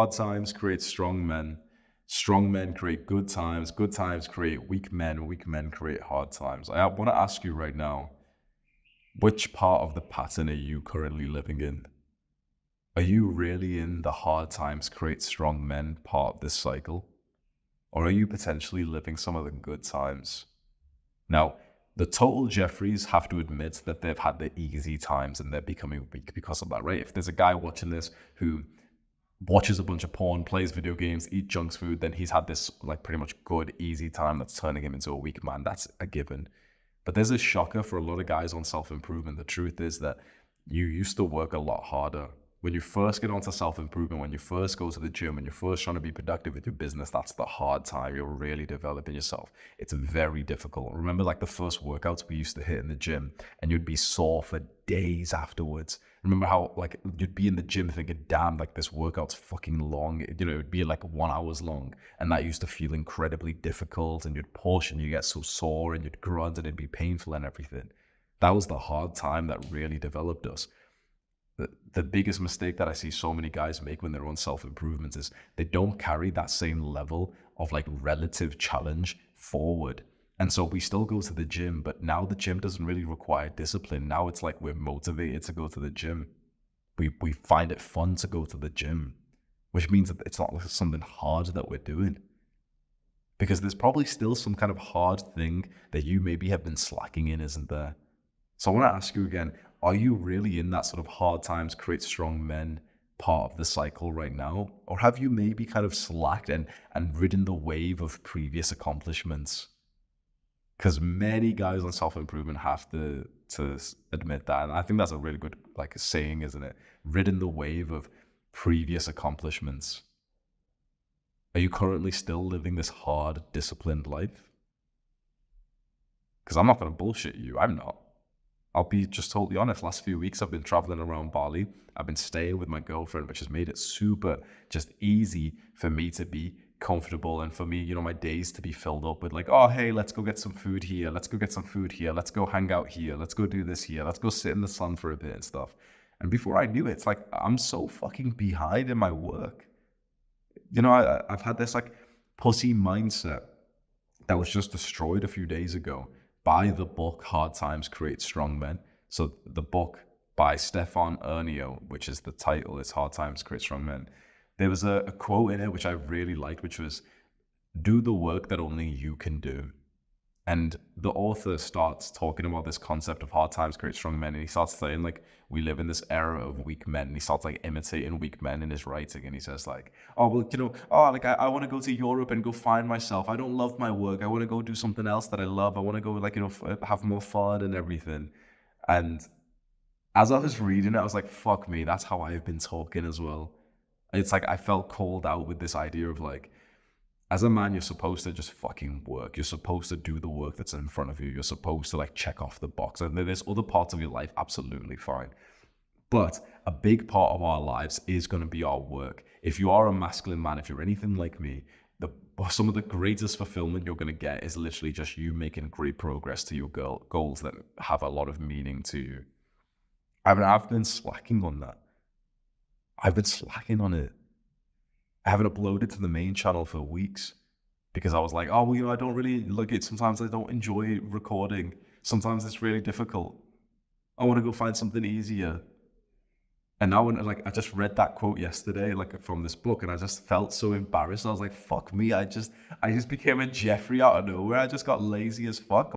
Hard times create strong men create good times create weak men create hard times. I want to ask you right now, which part of the pattern are you currently living in? Are you really in the hard times create strong men part of this cycle? Or are you potentially living some of the good times? Now, the total Jeffries have to admit that they've had the easy times and they're becoming weak because of that, right? If there's a guy watching this who watches a bunch of porn, plays video games, eats junk food, then he's had this like pretty much good, easy time that's turning him into a weak man. That's a given. But there's a shocker for a lot of guys on self-improvement. The truth is that you used to work a lot harder. When you first get onto self-improvement, when you first go to the gym, when you're first trying to be productive with your business, that's the hard time. You're really developing yourself. It's very difficult. Remember like the first workouts we used to hit in the gym and you'd be sore for days afterwards. Remember how like you'd be in the gym thinking, damn, like this workout's fucking long. You know, it'd be like 1 hour long. And that used to feel incredibly difficult and you'd push and you get so sore and you'd grunt and it'd be painful and everything. That was the hard time that really developed us. The biggest mistake that I see so many guys make when they're on self-improvement is they don't carry that same level of like relative challenge forward. And so we still go to the gym, but now the gym doesn't really require discipline. Now it's like we're motivated to go to the gym. We find it fun to go to the gym, which means that it's not like something hard that we're doing. Because there's probably still some kind of hard thing that you maybe have been slacking in, isn't there? So I want to ask you again, are you really in that sort of hard times create strong men part of the cycle right now? Or have you maybe kind of slacked and ridden the wave of previous accomplishments? Because many guys on self-improvement have to admit that. And I think that's a really good like saying, isn't it? Ridden the wave of previous accomplishments. Are you currently still living this hard, disciplined life? Because I'm not going to bullshit you. I'm not. I'll be just totally honest. Last few weeks, I've been traveling around Bali. I've been staying with my girlfriend, which has made it super just easy for me to be comfortable and for me, you know, my days to be filled up with like, oh, hey, let's go get some food here. Let's go get some food here. Let's go hang out here. Let's go do this here. Let's go sit in the sun for a bit and stuff. And before I knew it, it's like, I'm so fucking behind in my work. You know, I've had this like pussy mindset that was just destroyed a few days ago by the book Hard Times Create Strong Men. So the book by Stefan Ernio, which is the title, is Hard Times Create Strong Men. There was a quote in it which I really liked, which was, do the work that only you can do. And the author starts talking about this concept of hard times create strong men. And he starts saying like, we live in this era of weak men. And he starts like imitating weak men in his writing. And he says like, oh, well, you know, oh, like I want to go to Europe and go find myself. I don't love my work. I want to go do something else that I love. I want to go like, you know, have more fun and everything. And as I was reading it, I was like, fuck me, that's how I've been talking as well. It's like I felt called out with this idea of like, as a man, you're supposed to just fucking work. You're supposed to do the work that's in front of you. You're supposed to like check off the box. And there's other parts of your life, absolutely fine. But a big part of our lives is going to be our work. If you are a masculine man, if you're anything like me, some of the greatest fulfillment you're going to get is literally just you making great progress to your goals that have a lot of meaning to you. I've been slacking on that. I've been slacking on it. I haven't uploaded to the main channel for weeks because I was like, oh, well, you know, I don't really like it. Sometimes I don't enjoy recording. Sometimes it's really difficult. I want to go find something easier. And now when like I just read that quote yesterday, like from this book, and I just felt so embarrassed. I was like, fuck me. I just became a Jeffrey out of nowhere. I just got lazy as fuck.